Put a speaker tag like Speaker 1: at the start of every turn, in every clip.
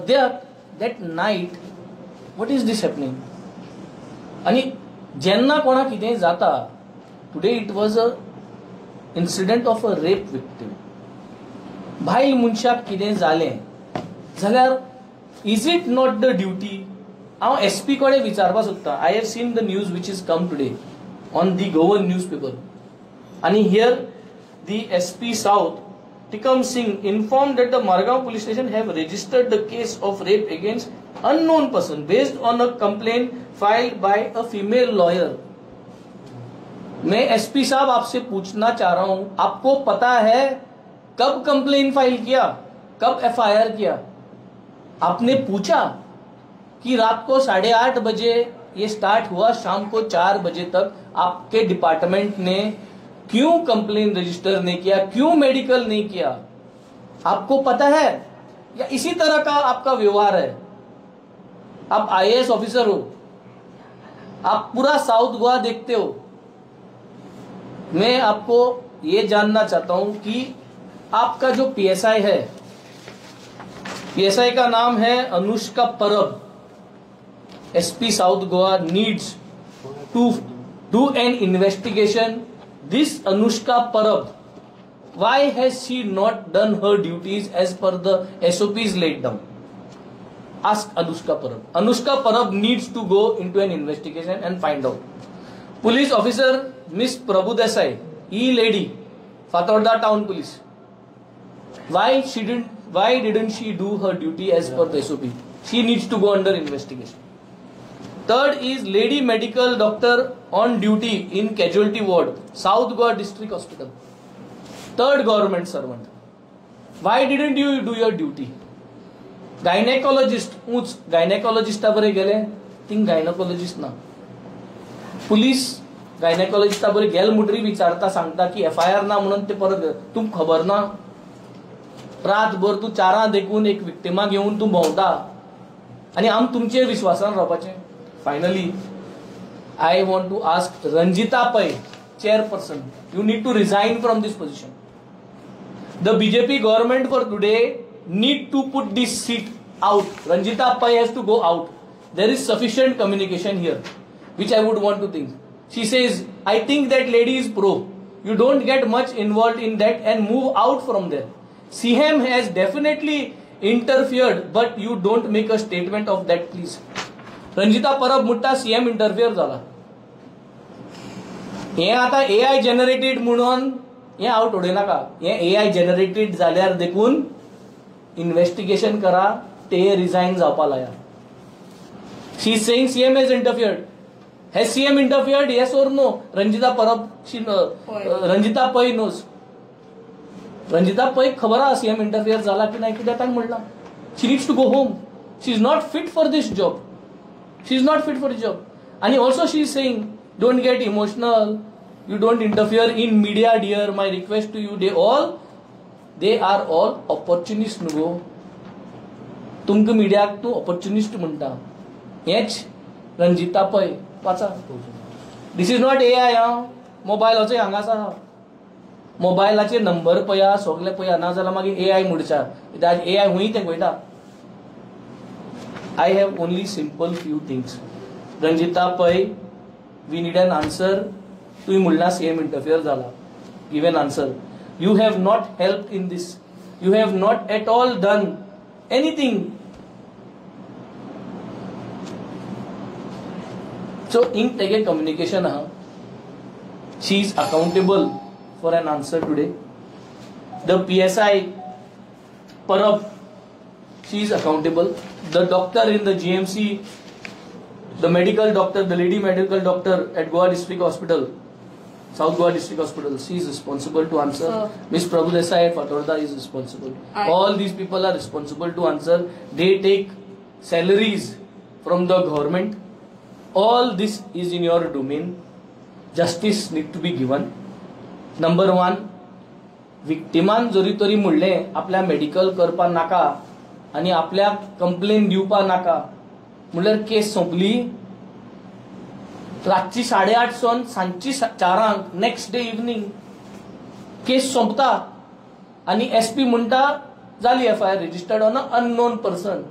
Speaker 1: that night what is this happening? आणि जेन्ना कोणा कितें जाता, today it was a incident of a rape victim. भायल मनशाक कितें जालें जाल्यार is it not the duty? हांव SP कडेन विचारपाक सोदता. I have seen the news which is come today on the Goan news paper. आणि here the SP South Tikam Singh informed that the Margao police station have registered the case of rape against unknown person based on a complaint filed by a female lawyer. मैं SP साहब आपसे पूछना चाह रहा हूं, आपको पता है कब कंप्लेन फाइल किया, कब FIR किया? आपने पूछा कि रात को 8:30 बजे ये स्टार्ट हुआ, शाम को 4 बजे तक आपके डिपार्टमेंट ने क्यों कंप्लेन रजिस्टर नहीं किया, क्यों मेडिकल नहीं किया? आपको पता है? या इसी तरह का आपका व्यवहार है? आप IAS ऑफिसर हो, आप पूरा साउथ गोवा देखते हो. मैं आपको ये जानना चाहता हूं कि आपका जो PSI है, PSI का नाम है अनुष्का परब. SP South Goa needs to do an investigation. This Anushka Parab, why has she not done her duties as per the SOPs laid down? Ask Anushka Parab. Anushka Parab needs to go into an investigation and find out. Police officer Miss Prabhu Desai, lady, Fatorda Town Police. Why didn't she do her duty as per the SOP? She needs to go under investigation. Third is lady medical doctor on duty in casualty ward, South Goa District Hospital. Third government servant. Why didn't you do your duty? Gynecologist, gynecologist बरे गेले, thing gynecologist ना. Police gynecologist बरे गेल मुटरी विचारता सांगता की FIR ना म्हणून ते परत तुम खबर ना. रातभर तू चारां देखून एक विक्टिमा घेऊन तू भोंवता आणि आम तुमचे विश्वासान रावपाचे. Finally, I want to ask Ranjita Pai, chairperson, you need to resign from this position. The BJP government for today need to put this seat out. Ranjita Pai has to go out. There is sufficient communication here, which I would want to think. She says, I think that lady is pro. You don't get much involved in that and move out from there. CM has definitely interfered, but you don't make a statement of that, please. Ranjita परब मुट्टा CM interfere झाला. हे आता AI generated म्हणून हे out उडय नाका. हे AI generated जाल्यार देखून investigation करा, ते रिजाइन जावपा लाया. She is saying CM has interfered. Has CM interfered? Yes or no? Ranjita परब, रंजिता पै knows. रंजिता पै खबर आहा CM इंटरफियर झाला की नाही, कित्याक म्हणला. She needs to go home. She is not fit for this job. She is not fit for the job. And also she is saying, don't get emotional, you don't interfere in media, dear. My request to you, they are all opportunists. नुगो तुमक media तू opportunist म्हणता. हेच रंजिता पै वाचा. This is not AI. मोबायलाचे हांगासा मोबायलाचे number पया, सगळे पया, ना जाल्यार मागीर AI म्हणचा. AI हुंय तें पळयता. I have only simple few things. Ranjita Pai, we need an answer. Tu mulna CM interfere zala. Give an answer. You have not helped in this. You have not at all done anything. So in tege communication she is accountable for an answer today. The PSI Parab, she is accountable. The doctor in the GMC, the medical doctor, the lady medical doctor at Goa District Hospital, South Goa District Hospital, she is responsible to answer. Miss Prabhu Desai at Fatorda is responsible. All these people are responsible to answer. They take salaries from the government. All this is in your domain. Justice need to be given. Number 1, victiman जरी तरी म्हणले आपल्या medical करपा नाका आणि आपल्या complain दिवपा नाका म्हणल्यार केस संपली. रातची 8:30 सोन सांजची 4 नेक्स्ट डे इवनिंग केस संपता आणि SP म्हणटा जाली FIR registered on a unknown person.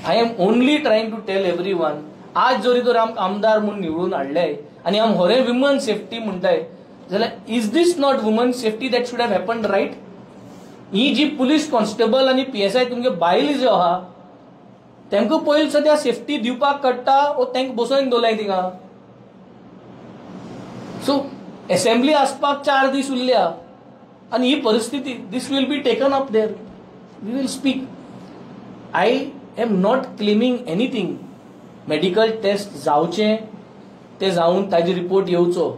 Speaker 1: I am only trying to tell everyone, आज जरी तर आमदार म्हणून निवडून हाडले आनी आम होरे विमन सेफ्टी म्हणटाय जाल्यार is this not woman safety that should have happened right? ही जी पुलीस कॉन्स्टेबल आनी PSI तुमगे बायल जो आहा तेंका पयलीं सद्या सेफ्टी दिवपाक कट्टा ओ तेंका बसोवन दवरलाय थिंगा. सो असेंब्ली आसपाक 4 दीस उरल्या आनी ही परिस्थिती, this will be taken up there, we will speak. I am not claiming anything. Medical test जावचे ते जावन ताजी रिपोर्ट येवचो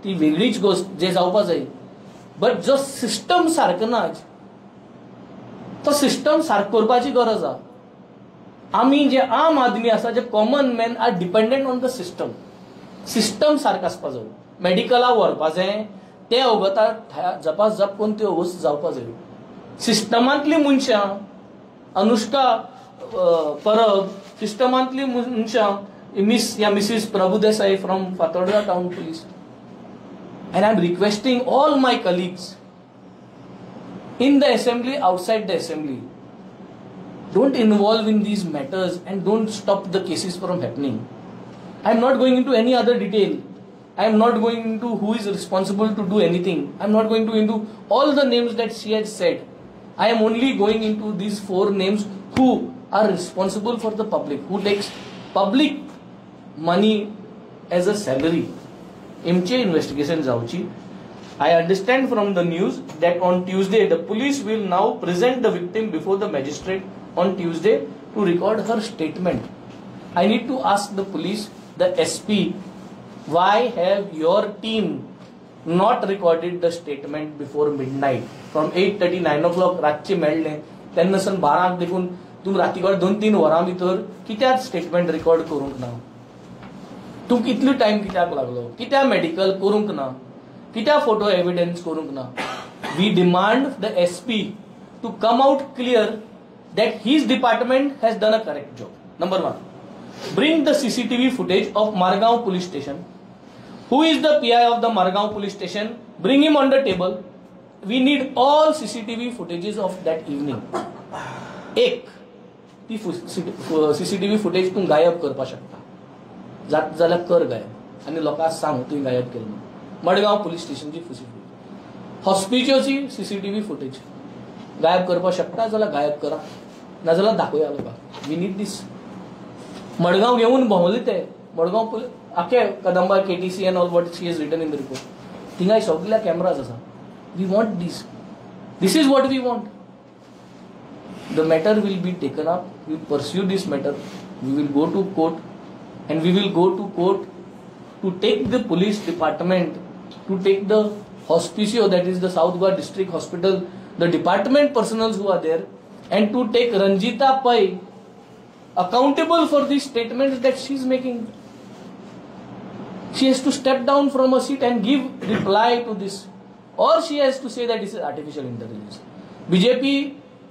Speaker 1: ती वेगळीच गोष्ट, जे जावपा जाय. बट जो सिस्टम सारको ना, तो सिस्टम सारको करपाची गरज आहा. आमी जे आम आदमी आसा, जे common man are dependent on the system. System सारको आसपा जाय. मेडिकला व्हरपा जाय ते वगता जपास जप करून त्यो वस्त जावपा जाय. सिस्टमांतली मनशां, अनुष्का परब, सिस्टमांतली मनशां, मिस या Mrs Prabhudesai from Fatorda town police. And I am requesting all my colleagues in the assembly, outside the assembly, don't involve in these matters and don't stop the cases from happening. I am not going into any other detail. I am not going into who is responsible to do anything. I am not going into all the names that she has said. I am only going into these 4 names who are responsible for the public, who takes public money as a salary. इमचे investigation जावची. I understand from the news that on Tuesday the police will now present the victim before the magistrate on Tuesday to record her statement. I need to ask the police, the SP, why have your team not recorded the statement before midnight? From 8:30, 9 o'clock रातचे मेळ्ळे तेन्नासन 12 देखून तुम रातीकळ 2-3 वरां भितर कित्याक statement record करूंक ना? तुम कितलो टाइम कित्याक लागलो? कित्याक मेडिकल करूंक ना? कित्याक फोटो एविडेंस करूंक ना? We demand the SP to come out clear that his department has done a correct job. Number 1, bring the CCTV footage of Margaon police station. Who is the PI of the Margaon police station? Bring him on the table. We need all CCTV footages of that evening. एक ती CCTV footage तूं गायब करपा शकता. जात जाल्यार कर गायब आनी लोकांक सांग तुवें गायब केलें म्हणून. मडगांव पुलीस स्टेशनची CCTV, हॉस्पिटलची CCTV फुटेज गायब करपा शकता जाल्यार गायब करा, नाजाल्यार दाखोवया लोकांक. वी नीड दीस. मडगांव घेवन भोंवले ते मडगांव आखे Kadamba KTC and all what she has written in the report. थिंगाय सगळ्या कॅमेराज आसा. We want this. This is what we want. The matter will be taken up. We will pursue this matter. We will go to court, and we will go to court to take the police department, to take the hospicio, that is the South Goa District Hospital, the department personnel who are there, and to take Ranjita Pai accountable for these statements that she is making. She has to step down from her seat and give reply to this, or she has to say that this is artificial intelligence. BJP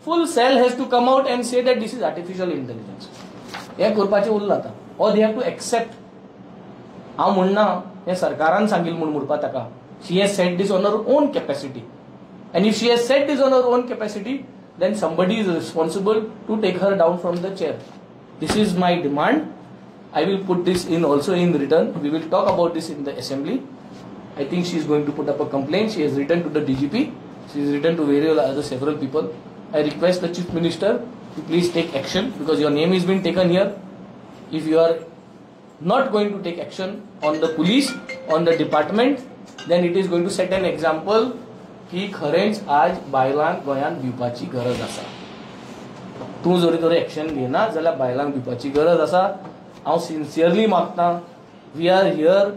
Speaker 1: full cell has to come out and say that this is artificial intelligence. हे करपाचें उरलां आतां. Or they have to accept. हांव म्हणना हें सरकारान सांगिल्लें म्हूण म्हणपा ताका. She has said this on her own capacity. And if she has said this on her own capacity, then somebody is responsible to take her down from the chair. This is my demand. I will put this in also in return. We will talk about this in the assembly. I think she is going to put up a complaint. She has written to the DGP. She has written to various other several people. I request the Chief Minister to please take action, because your name has been taken here. If you are not going to take action on the police, on the department, then it is going to set an example की खरेंच आज बायलांक गोंयांत भिवपाची गरज आसा. तूं जरी तर action घेना जाल्यार बायलांक भिवपाची गरज आसा. हांव सिन्सियरली मागतां. We are here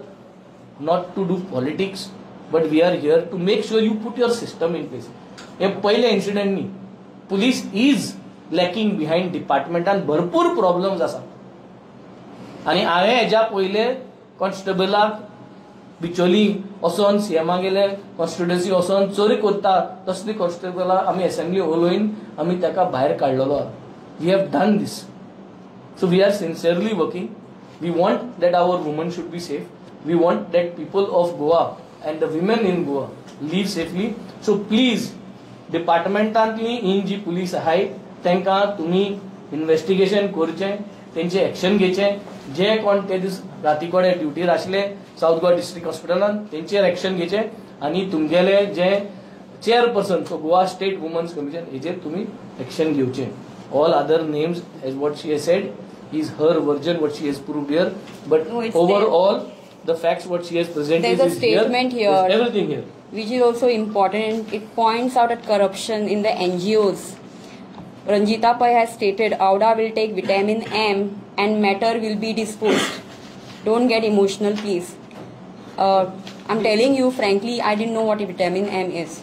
Speaker 1: not to do politics, but we are here to make sure you put your system in place. हे पयले इन्सिडेंट न्ही. पुलीस इज लॅकिंग बिहायंड डिपार्टमेंटान भरपूर प्रॉब्लेम्स आसा. आनी हांवें हेज्या पयले कॉन्स्टेबलाक बिचोली वचोन CMा गेले कॉन्स्टिट्युएन्सी वचोन चोरी करता तसली कॉन्स्टेबला आमी असेंब्ली उलोवन आमी ताका भायर काडलेलो. We have done this. So we are sincerely working. We want that our woman should be safe. We want that people of Goa and the women in Goa live safely. So please डिपार्टमेंटांतली ही जी police आहाय तांकां तुमी investigation करचें, तेंचे action घेवचें. जे कोण ते दीस राती कोडे ड्युटीर आसले साऊथ गोवा डिस्ट्रिक्ट हॉस्पिटलान तेंचेर एक्शन घेवचें आनी तुमगेले जे chairperson so Goa state women's commission हेजेर तुमी एक्शन घेवचें. All other names as what she has said is her version what she has proved here, but
Speaker 2: no,
Speaker 1: overall the facts what she has presented
Speaker 2: there's a statement here,
Speaker 1: everything here,
Speaker 2: which is also important. It points out at corruption in the NGOs. Ranjita Pai has stated Auda will take vitamin M and matter will be disposed. Don't get emotional, please. I'm telling you frankly, I didn't know what vitamin M is.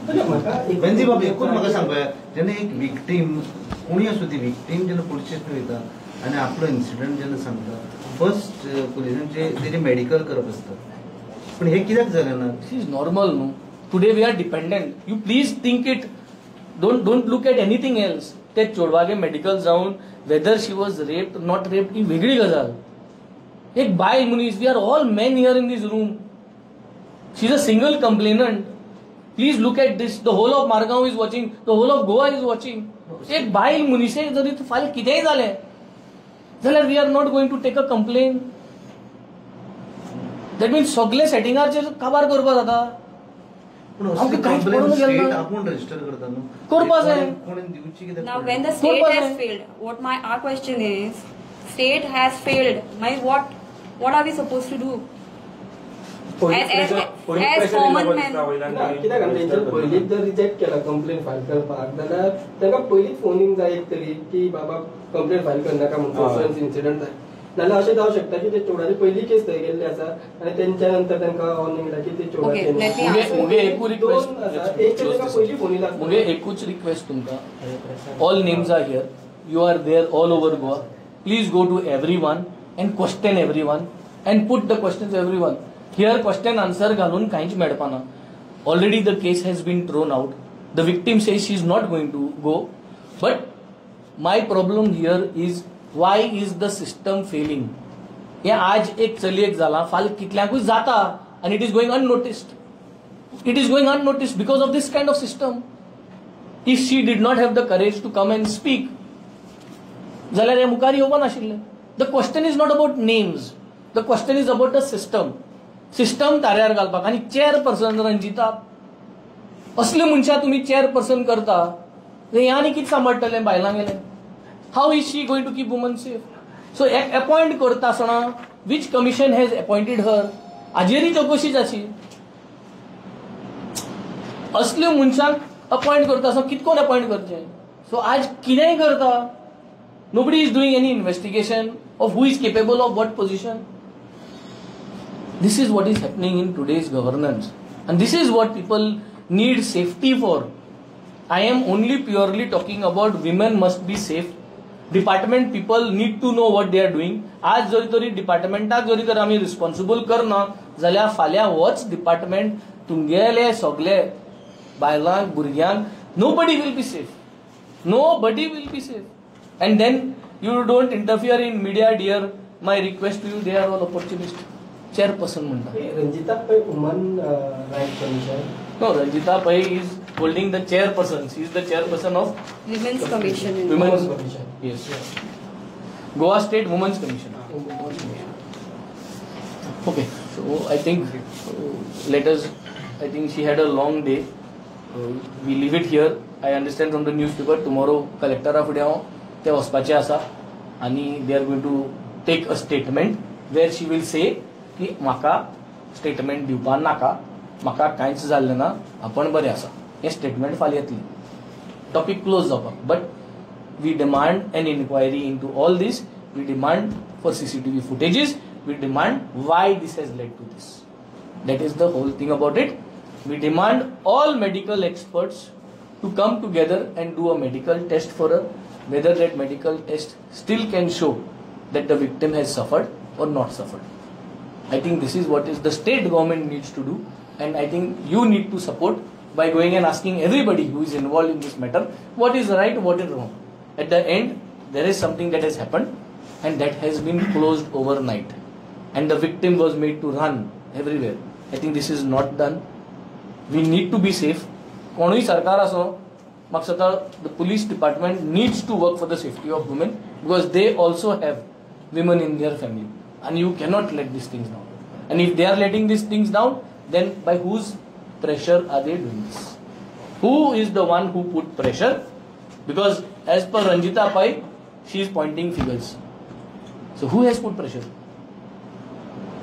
Speaker 3: वेंजी बाबा एकूच म्हाका सांगूया जेन्ना एक victim कोणी असो ती विक्टीम जेन्ना पुलीस स्टेशन वयता आनी आपलो इन्सिडंट जेन्ना सांगता फर्स्ट पुलिसांचे तेजे मेडिकल करप आसता पण हे कित्याक जालें ना.
Speaker 1: दिस इज नॉर्मल न्हू. Today we are dependent. You please think it. Don't look at anything else. ते चोडवागे मेडिकल जावन whether she was raped not raped ही वेगळी गजाल. एक बायल मनीस, we are all men here in this room. She is a single complainant. Please look at this. The whole of Margao is watching. The whole of Goa is watching. एक बायल मनीसे जरी फाल्यां कितेंय जालें जाल्यार we are not going to take a complaint. That means सगळे सेटिंगाचेर काबार करपा जाता. आमकां कांयच पडून गेलें ना.
Speaker 3: आपूण रजिस्टर करता न्हू
Speaker 1: करपा जाय.
Speaker 3: कोणी दिवची कित्याक.
Speaker 2: Now when the state has failed, our question is, state has failed. What are we supposed to do? As common men.
Speaker 4: कित्याक तेंचे पयलींच जर रिजेक्ट केला कंप्लेन फायल करपाक जाल्यार तांकां पयलींच फोनींग जाय एक तरी की बाबा कंप्लेन फायल करनाका म्हणून इन्सिडंट जाय. नाल्यार अशें जावं शकता की ते चोडाची पयली केस थंय गेल्ली आसा आनी तेंच्या नंतर तांकां वॉर्निंग मेळटा की ते चोडाचे
Speaker 1: मुगे एकूच रिक्वेस्ट
Speaker 4: पयली फोनी लागता.
Speaker 1: मुगे एकूच रिक्वेस्ट तुमकां. All names are here. You are there all over Goa. Please go to everyone and question everyone and put the questions everyone. Here question answer घालून काहीच मेळपाना. Already the case has been thrown out. The victim says she is not going to go. But my problem here is why is the system failing? हे आज एक चलयेक जाला फाल कितल्याकूच जाता and it is going unnoticed. It is going unnoticed because of this kind of system. If she did not have the courage to come and speak, जाल्यार हे मुखार येवपा नाशिल्ले. The question is not about names. The question is about a system. System ताऱ्यार घालपाक. आनी chairperson Ranjita असले मनशां तुमी चेअरपर्सन करता हे आनी कितें सांबाळटले बायलां गेले. How is she going to keep woman safe? So appoint करता आसतना which commission has appointed her हाजेरी चवकशी जाची. असले मनशांक अपॉइंट करता आसतना कितकोन अपॉइंट करचें? सो आज कितेंय करता nobody is doing any investigation of who is capable of what position. This is what is happening in today's governance, and this is what people need safety for. I am only purely talking about women must be safe. Department people need to know what they are doing. आज जरी तरी डिपार्टमेंटाक जरी तर आमी responsible करना जाल्यार फाल्यां होच department तुमगेले सगळे बायलांक भुरग्यांक nobody will be safe. Nobody will be safe. And then you don't interfere in media, dear. My request to you, they are all opportunists. Chairperson म्हणटा.
Speaker 4: रंजिता पै woman right commission.
Speaker 1: No, Ranjita Pai is holding the chairperson. She is the chairperson of
Speaker 2: Women's Commission.
Speaker 1: Women's
Speaker 4: Commission.
Speaker 1: Yes. Goa State Women's Commission. Okay. So I think let us. I think she had a long day. We leave it here. I understand from the newspaper tomorrow collector फुडें ते वचपाचे आसा आनी they are going to take a statement where she will say की म्हाका statement दिवपा नाका, म्हाका कांयच जाल्लें ना, आपण बरें आसा. हें स्टेटमेंट फाल्यां येतलें. टॉपिक क्लोज जावपाक. But we demand an inquiry into all this. We demand for CCTV footages. We demand why this has led to this. That is the whole thing about it. We demand all medical experts to come together and do a medical test for her, whether that medical test still can show that the victim has suffered or not suffered. I think this is what is the state government needs to do, and I think you need to support by going and asking everybody who is involved in this matter what is right, what is wrong. At the end, there is something that has happened, and that has been closed overnight, and the victim was made to run everywhere. I think this is not done. We need to be safe. कोणूय सरकार असो the police department needs to work for the safety of women, because they also have women in their family, and you cannot let these things down. And if they are letting these things down, then by whose pressure are they doing this? Who is the one who put pressure? Because as per Ranjita Pai, she is pointing fingers. So who has put pressure?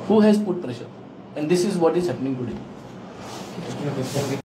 Speaker 1: Who has put pressure? And this is what is happening today.